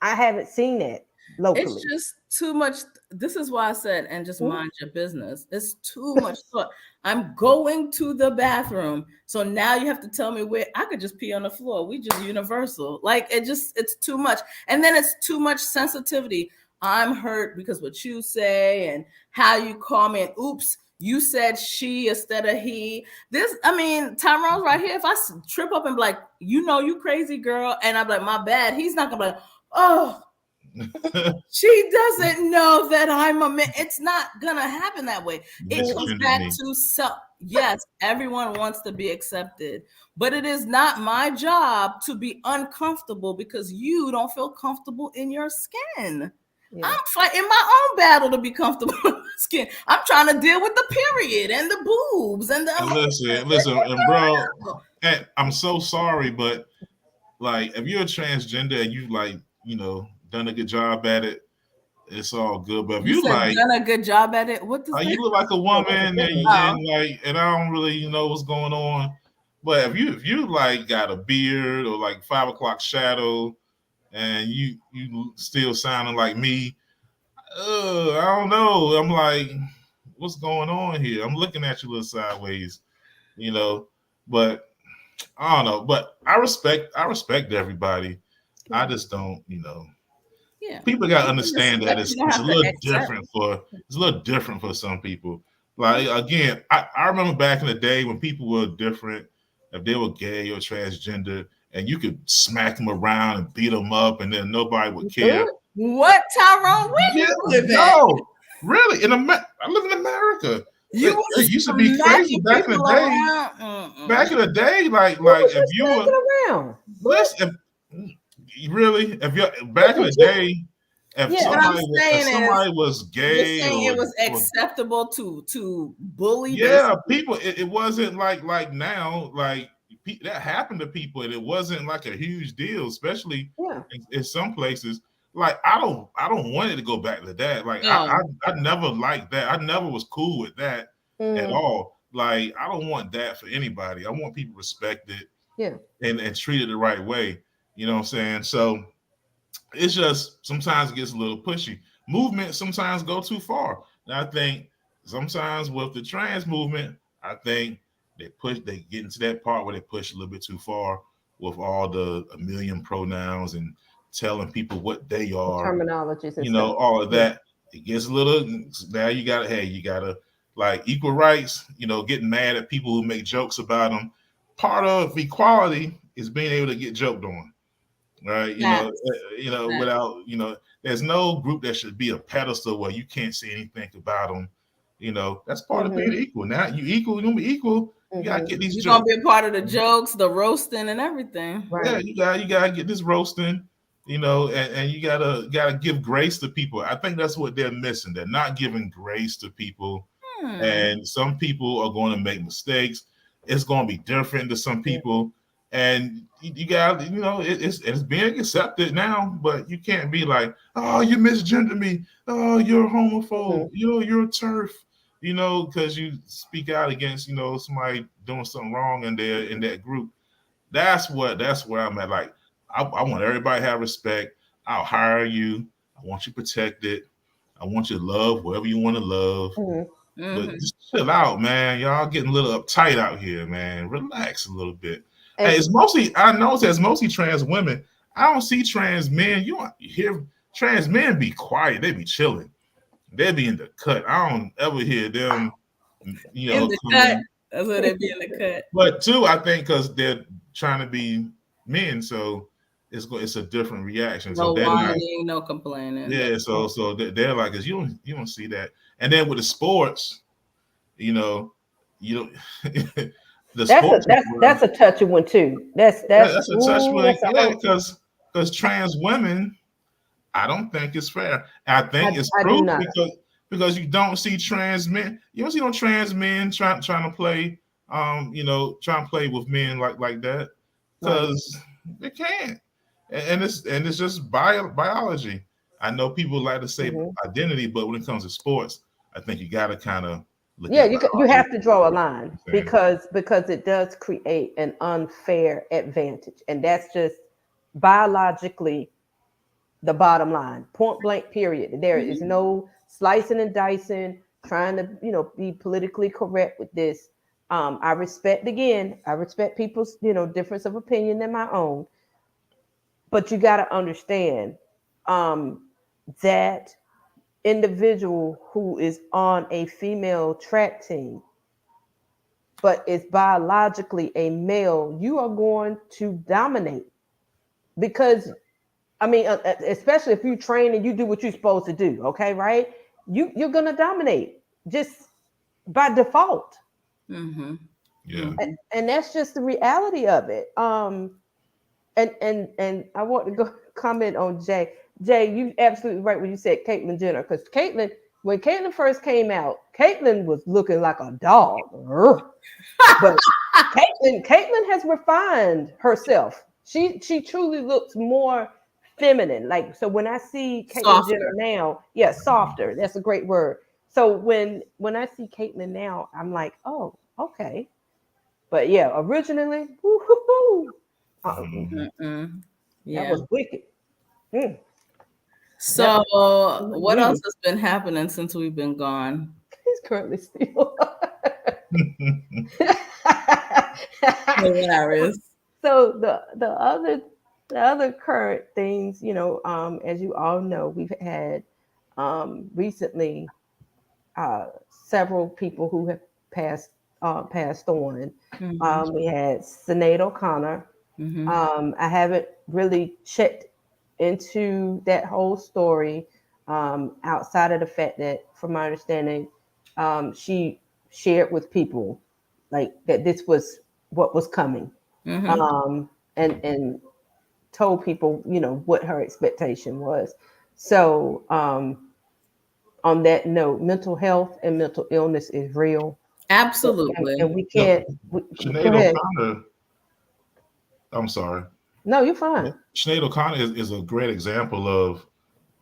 I haven't seen that locally. It's just too much. This is why I said, and just mind your business. It's too much thought. I'm going to the bathroom. So now you have to tell me where. I could just pee on the floor. We just universal. Like it's too much. And then it's too much sensitivity. I'm hurt because what you say and how you call me and oops, you said she instead of he. Tyrone's right here. If I trip up and be like, you crazy girl. And I'm like, my bad. He's not gonna be like, oh, she doesn't know that I'm a man. It's not gonna happen that way. It comes back to self. Yes, everyone wants to be accepted, but it is not my job to be uncomfortable because you don't feel comfortable in your skin. Yeah. I'm fighting my own battle to be comfortable in my skin. I'm trying to deal with the period and the boobs and the. Listen, and bro, I'm so sorry, but like, if you're a transgender and you done a good job at it, it's all good. But if you like done a good job at it, what does you look like a woman and I don't really know what's going on. But if you like got a beard or like 5 o'clock shadow and you still sounding like me, I don't know. I'm like, what's going on here? I'm looking at you a little sideways, but I don't know. But I respect everybody. I just don't, Yeah. People gotta understand that it's a little different for some people. Like again, I remember back in the day when people were different, if they were gay or transgender, and you could smack them around and beat them up, and then nobody would care. What, Tyrone? Where you live at? No, really. I live in America. It used to be crazy back in the day. Back in the day, like if you were around, listen. If you're back in the day, if somebody was gay, it was acceptable to bully. Yeah, people. It wasn't like now. Like that happened to people, and it wasn't like a huge deal, especially in some places. Like I don't want it to go back to that. Like I never liked that. I never was cool with that at all. Like I don't want that for anybody. I want people respected, and treated the right way. You know what I'm saying? So it's just sometimes it gets a little pushy. Movement sometimes go too far. And I think sometimes with the trans movement, I think they get into that part where they push a little bit too far with all the a million pronouns and telling people what they are, terminologies and stuff. All of that. It gets a little, now you gotta like equal rights, getting mad at people who make jokes about them. Part of equality is being able to get joked on. Right, without there's no group that should be a pedestal where you can't say anything about them. That's part of being equal. Now you equal, you're gonna be equal. You gotta get these. You're gonna be a part of the jokes, the roasting, and everything. Right. Yeah, you gotta get this roasting. And you gotta give grace to people. I think that's what they're missing. They're not giving grace to people, and some people are going to make mistakes. It's going to be different to some people. And you got, it's being accepted now, but you can't be like, oh, you misgendered me. Oh, you're a homophobe. You're a TERF. Because you speak out against, somebody doing something wrong in that group. That's where I'm at. Like, I want everybody to have respect. I'll hire you. I want you protected. I want you to love whoever you want to love. But just chill out, man. Y'all getting a little uptight out here, man. Relax a little bit. Hey, I know it's mostly trans women. I don't see trans men. You hear trans men be quiet. They be chilling. They be in the cut. I don't ever hear them, in the cut. That's where they be in the cut. But too, I think because they're trying to be men, so it's a different reaction. No whining, no complaining. Yeah, so they're like, cause you don't see that. And then with the sports, you don't. That's a touchy one too. That's a touchy one. Because trans women, I don't think it's fair. I think it's proof because you don't see trans men. You don't see no trans men trying to play, trying to play with men like that because they can't. And it's just biology. I know people like to say identity, but when it comes to sports, I think you got to kind of. You have to draw a line because it does create an unfair advantage, and that's just biologically the bottom line, point blank period. There is no slicing and dicing, trying to be politically correct with this. I respect people's difference of opinion than my own, but you got to understand that individual who is on a female track team but is biologically a male, you are going to dominate because especially if you train and you do what you're supposed to do, okay, right? You're gonna dominate just by default. Yeah. And that's just the reality of it. And I want to go comment on Jay. Jay, you absolutely right when you said Caitlyn Jenner, because when Caitlyn first came out, Caitlyn was looking like a dog. But Caitlyn has refined herself. She truly looks more feminine. Like, so when I see Caitlyn Jenner now, softer. That's a great word. So when I see Caitlyn now, I'm like, oh, okay. But yeah, originally, that was wicked. So, what else has been happening since we've been gone? He's currently still. Hilarious. So the other current things, as you all know, we've had recently several people who have passed on. We had Sinead O'Connor. I haven't really checked into that whole story outside of the fact that, from my understanding, she shared with people like that this was what was coming, and told people what her expectation was. So on that note, mental health and mental illness is real. Absolutely. And we can't. Sinead O'Connor I'm sorry. No, you're fine. Sinead O'Connor is a great example of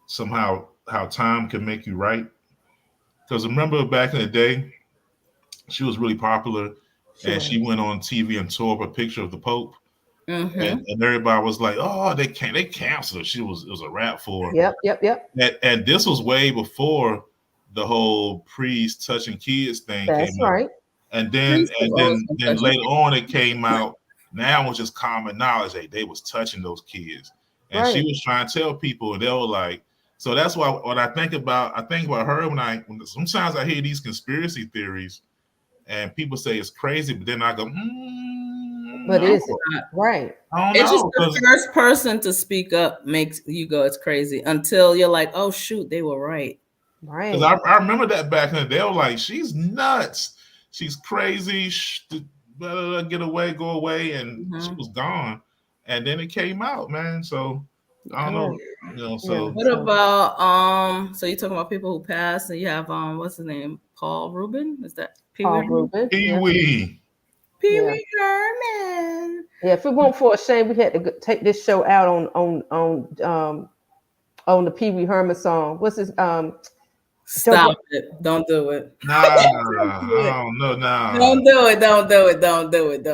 somehow how time can make you right. Because remember back in the day, she was really popular, and she went on TV and tore up a picture of the Pope, and everybody was like, "Oh, they canceled her. It was a rap for her." Yep. And this was way before the whole priest touching kids thing That's came out. right. And then later on it came out. Now it's just common knowledge that they was touching those kids, and she was trying to tell people, and they were like, so that's why when I think about her when sometimes I hear these conspiracy theories, and people say it's crazy, but then I go, but no. Is it right? It's just the first person to speak up makes you go, it's crazy, until you're like, oh shoot, they were right. Right. Because I remember that back in the day, they were like, she's nuts, she's crazy, get away, go away, and she was gone. And then it came out, man. So I don't know, So what about so you're talking about people who passed, and you have what's his name? Paul Rubin? Is that Paul Rubin? Pee-wee. Pee-wee Herman. Yeah, if it weren't for a shame, we had to take this show out on the Pee-wee Herman song. What's his Stop it. Don't do it. Nah, don't do it. Don't do it.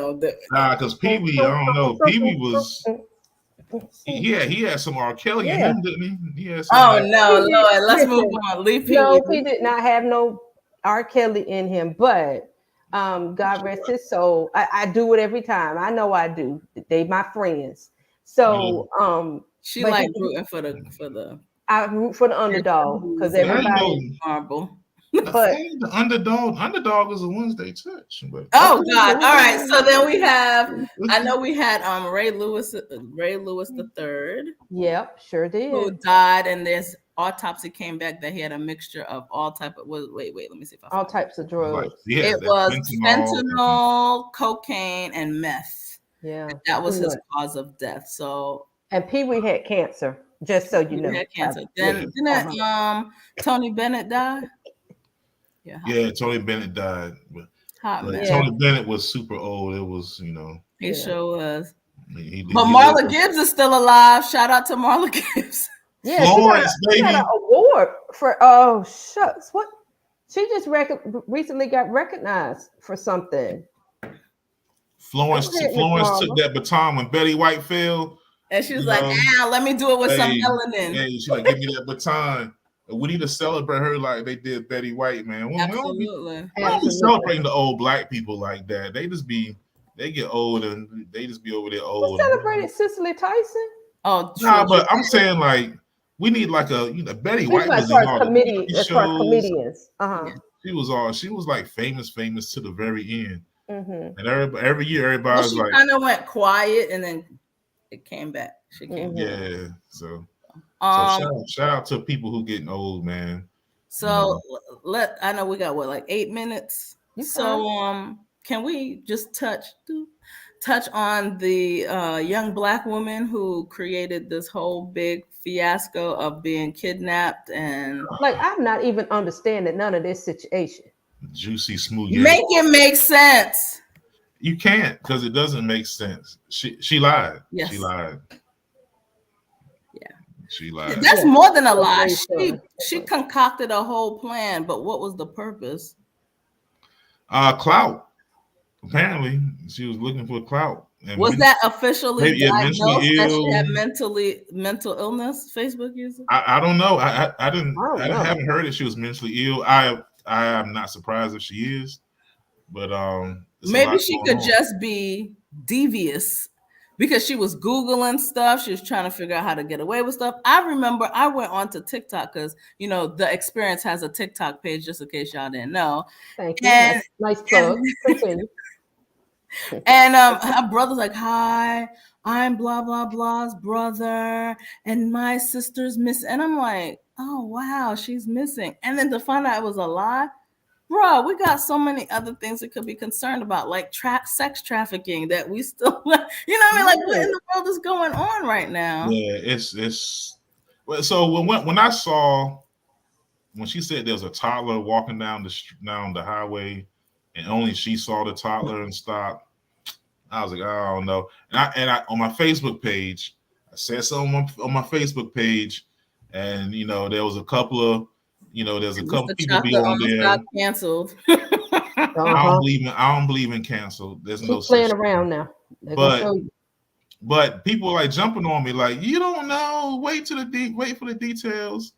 Nah, because Pee-wee, I don't know. Pee-wee was he had some R. Kelly in him, didn't he? No, Lord, let's move on. Leave Pee-wee. No, he did not have no R. Kelly in him, but God rest his soul. I do it every time. I know I do. They my friends. So she like rooting for the I root for the underdog because everybody marble. But the underdog is the ones they touch. But oh God! All right, so then we have. I know we had Ray Lewis the third. Yep, sure did. Who died, and this autopsy came back that he had a mixture of all type of. Wait, let me see if I all types of drugs. It was fentanyl, cocaine, and meth. Yeah, that was his cause of death. So and Pee-wee had cancer. Just so you know, he had cancer. Then didn't Tony Bennett die? Yeah, Tony Bennett died. But Tony Bennett was super old. It was, he sure was. But Marla Gibbs is still alive. Shout out to Marla Gibbs. Yeah, Florence, she got an award for shucks. What? She just recently got recognized for something. Florence took that baton when Betty White fell. And she was like, let me do it with some melanin. Yeah, she's like, give me that baton. We need to celebrate her like they did Betty White, man. Absolutely. We don't be celebrating the old black people like that. They get old and they just be over there old. We celebrated Cicely Tyson. Oh, nah, but I'm saying like we need like a Betty White was in all as far as comedians. She was like famous to the very end. And every year everybody was like, she kind of went quiet and then it came back. She came back. Yeah. So shout out to people who getting old, man. So I know we got like 8 minutes. So can we just touch on the young black woman who created this whole big fiasco of being kidnapped and like I'm not even understanding none of this situation. Juicy smooth. Make it make sense. You can't because it doesn't make sense. She lied. Yes. She lied. Yeah. She lied. That's more than a lie. She concocted a whole plan, but what was the purpose? Clout. Apparently, she was looking for clout. And was that officially diagnosed that she had mental illness? Facebook user? I don't know. I haven't heard that she was mentally ill. I am not surprised if she is, but maybe she could just be devious because she was Googling stuff. She was trying to figure out how to get away with stuff. I remember I went onto TikTok because, The Experience has a TikTok page, just in case y'all didn't know. Thank you. Nice plug. And her brother's like, hi, I'm blah, blah, blah's brother, and my sister's missing. And I'm like, oh, wow, she's missing. And then to find out it was a lie. Bro, we got so many other things we could be concerned about, like sex trafficking that we still, what in the world is going on right now? Yeah, it's. So when she said there was a toddler walking down the highway, and only she saw the toddler and stopped, I was like, I don't know. And I on my Facebook page, I said something on my Facebook page, and there was a couple of there's a couple Mr. people be Chocolate on almost there. got canceled. I don't believe in cancel. There's no Keep playing such around now. They're gonna but show you. but people like jumping on me like, you don't know, wait for the details.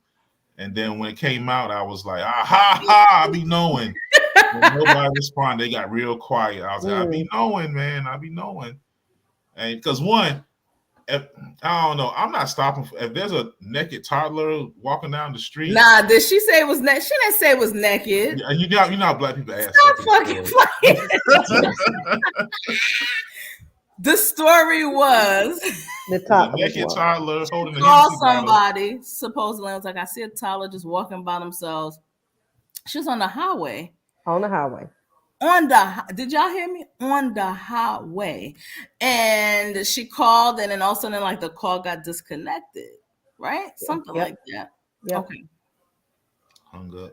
And then when it came out, I was like, I be knowing. When nobody responded, they got real quiet. I was like, I be knowing, man. I be knowing. And because one, if, I don't know, I'm not stopping. If there's a naked toddler walking down the street. Nah, did she say it was naked? She didn't say it was naked. You know how black people ask. Stop fucking playing. The story was the naked toddler holding a called somebody. Supposedly, I was like, I see a toddler just walking by themselves. She was on the highway. On the highway. Did y'all hear me? On the highway. And she called, and then all of a sudden, like, the call got disconnected, right? Something like that. Yep. Okay. Hung up.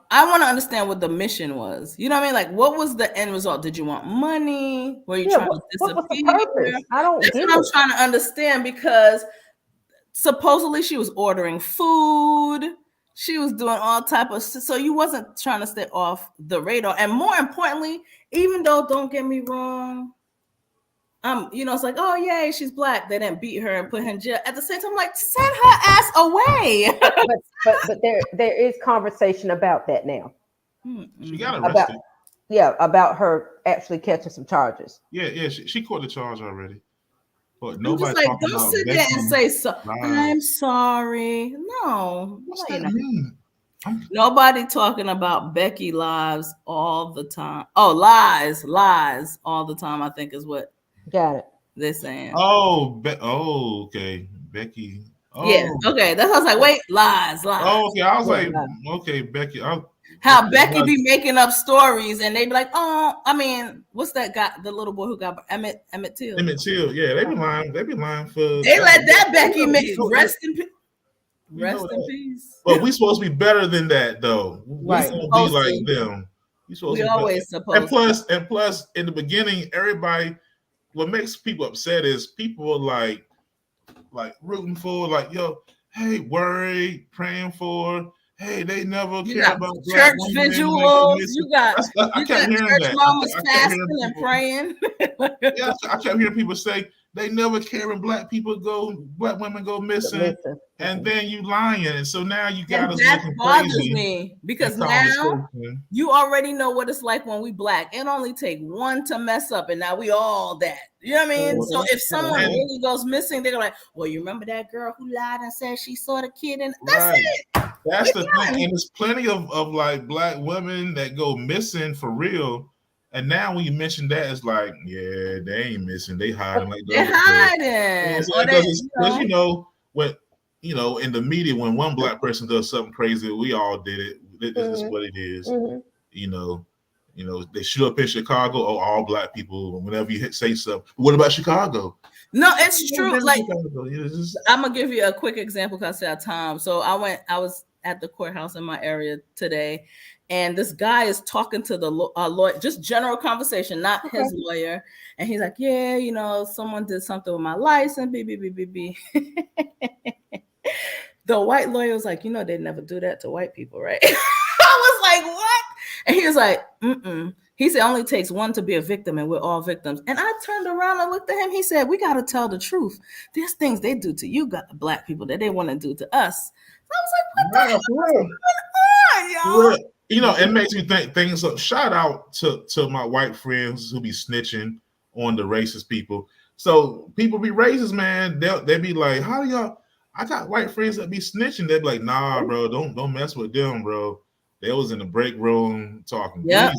I want to understand what the mission was. You know what I mean? Like, what was the end result? Did you want money? Were you trying to disappear? What was the purpose? That's what I'm trying to understand, because supposedly she was ordering food. She was doing all type of, so you wasn't trying to stay off the radar. And more importantly, even though, don't get me wrong, it's like, oh yay, she's black. They didn't beat her and put her in jail. At the same time, I'm like, send her ass away. but there is conversation about that now. She got arrested. About her actually catching some charges. Yeah, she caught the charge already. But nobody like, don't sit there and say so. I'm sorry. No, what's that mean? Nobody talking about Becky lives all the time. Oh, lies all the time, I think is what. Got it. They're saying. Okay. Becky. Oh. Yeah, okay. That's what I was like, wait, lies. Oh, okay. I was like, okay, Becky. How Becky be making up stories, and they be like, oh, I mean, what's that guy, the little boy who got Emmett Till? Emmett Till, yeah, they be lying. They be lying for. They let that Becky rest in peace. Rest in peace. But we supposed to be better than that, though. Right. We supposed to be like them. We always supposed. And plus, in the beginning, everybody. What makes people upset is people like rooting for, like, yo, hey, worried, praying for. Hey, they never care about church visuals. I kept hearing that. Mamas fasting and praying. Yeah, I kept hearing people say they never care when black women go missing, and then you lying, and so now you got us looking crazy. That bothers me, because now you already know what it's like when we black. It only take one to mess up, and now we all that. You know what I mean? So if someone really goes missing, they're like, well, you remember that girl who lied and said she saw the kid, and that's it. That's the thing. And there's plenty of like black women that go missing for real. And now when you mention that, it's like, yeah, they ain't missing. They hiding like they're hiding. Because when in the media, when one black person does something crazy, we all did it. This is what it is. They shoot up in Chicago. Oh, all black people. Whenever you say something, what about Chicago? No, it's true. Like, I'm gonna give you a quick example because I said time. So I was at the courthouse in my area today, and this guy is talking to the lawyer, just general conversation, not his lawyer. And he's like, yeah, someone did something with my license, B. The white lawyer was like, they never do that to white people, right? I was like, what? And he was like, He said, only takes one to be a victim, and we're all victims. And I turned around and looked at him. He said, we got to tell the truth. There's things they do to you, got the black people, that they want to do to us. So I was like, what the hell is going on, y'all? It makes me think things. Shout out to my white friends who be snitching on the racist people. So people be racist, man. They be like, how do y'all? I got white friends that be snitching. They be like, nah, bro, don't mess with them, bro. They was in the break room talking. Yeah.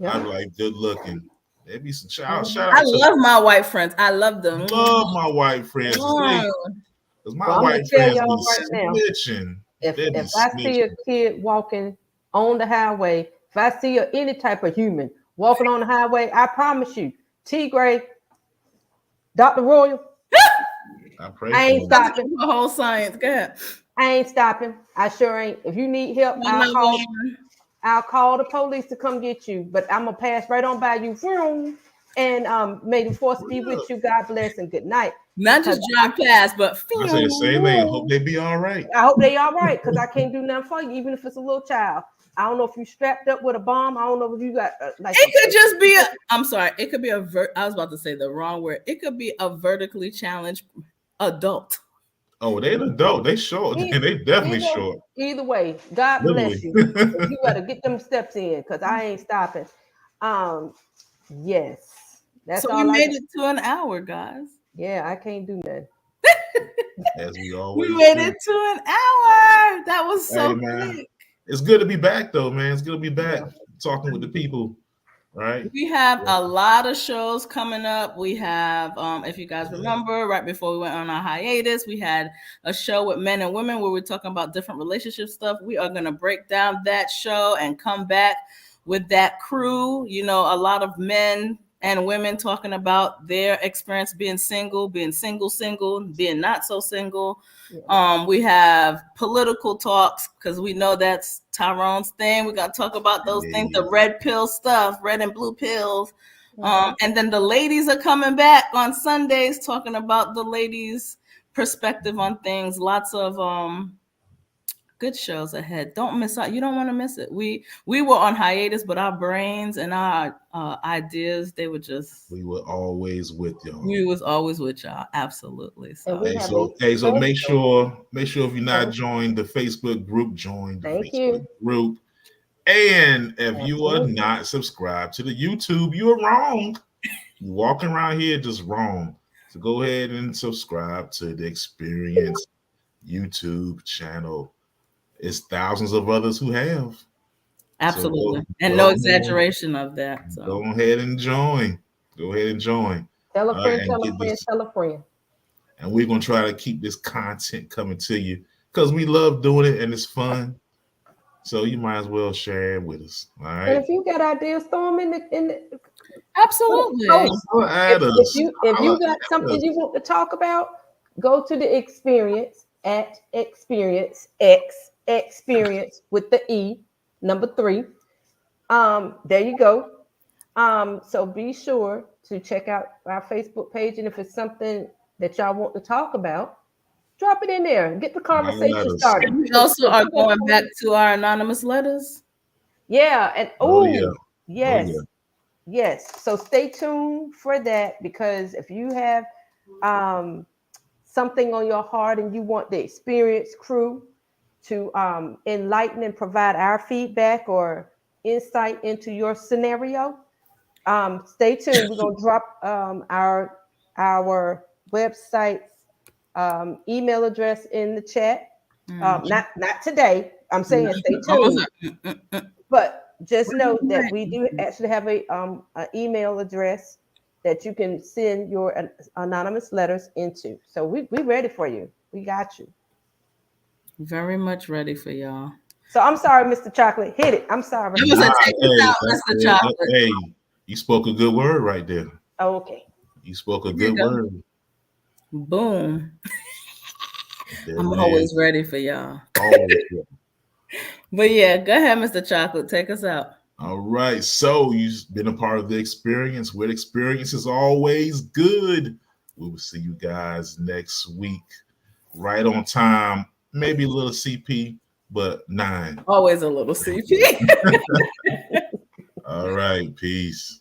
I be like, good looking. There be some shout out. I love my white friends. I love them. Love my white friends. Because my white friends be snitching. If I see a kid walking on the highway, if I see any type of human walking on the highway, I promise you, T. Gray, Dr. Royal, I ain't stopping. The whole science. Go ahead. I ain't stopping. I sure ain't. If you need help, I'll call the police to come get you, but I'm gonna pass right on by you. And may the force be with you. God bless and good night. Not just drive past, but I say the same thing. Hope they be all right. I hope they all right, because I can't do nothing for you, even if it's a little child. I don't know if you strapped up with a bomb. I don't know if you got like. It could just be a. I'm sorry. It could be a. I was about to say the wrong word. It could be a vertically challenged adult. Oh, they an adult. They short. They definitely short. Either way, God bless you. You better get them steps in, because I ain't stopping. Yes, that's so all. We made it to an hour, guys. Yeah, I can't do nothing. As we always we made it to an hour. That was so quick. It's good to be back, though, man. It's good to be back talking with the people. Right. We have a lot of shows coming up. We have, if you guys remember, right before we went on our hiatus, we had a show with men and women where we're talking about different relationship stuff. We are going to break down that show and come back with that crew. You know, a lot of men and women talking about their experience being single, being not so single. We have political talks, because we know that's Tyrone's thing. We got to talk about those things, the red pill stuff, red and blue pills. And then the ladies are coming back on Sundays talking about the ladies' perspective on things. Lots of good shows ahead. Don't miss out. You don't want to miss it. We were on hiatus, but our brains and our ideas, they were just. We were always with y'all. We was always with y'all. Absolutely. So make sure if you're not joined the Facebook group, join the Facebook group. And if you are not subscribed to the YouTube, you're wrong. You're walking around here just wrong. So go ahead and subscribe to the Experience YouTube channel. It's thousands of others who have. Absolutely. So and no exaggeration of that. So. Go ahead and join. Tell a friend, tell a friend. And we're going to try to keep this content coming to you, because we love doing it and it's fun. So you might as well share it with us. All right. And if you got ideas, throw them in the Absolutely. If you got something you want to talk about, go to the Experience at Experience Experience with the E, number 3. There you go. So be sure to check out our Facebook page, and if it's something that y'all want to talk about, drop it in there and get the conversation started. We also are going back to our anonymous letters. Yeah, and yes. So stay tuned for that, because if you have something on your heart and you want the Experience crew to enlighten and provide our feedback or insight into your scenario, stay tuned. We're gonna drop our website's email address in the chat. Not today. I'm saying stay tuned. But just know that we do actually have a email address that you can send your anonymous letters into. So we're ready for you. We got you. Very much ready for y'all. So I'm sorry, Mr. Chocolate. Hit it. I'm sorry. Mr. Chocolate. Hey, you spoke a good word right there. Oh, okay. You spoke a good word. Boom. I'm always ready for y'all. But yeah, go ahead, Mr. Chocolate. Take us out. All right. So you've been a part of the Experience. Where the experience is always good. We will see you guys next week. Right on time. Maybe a little CP, but 9. Always a little CP. All right. Peace.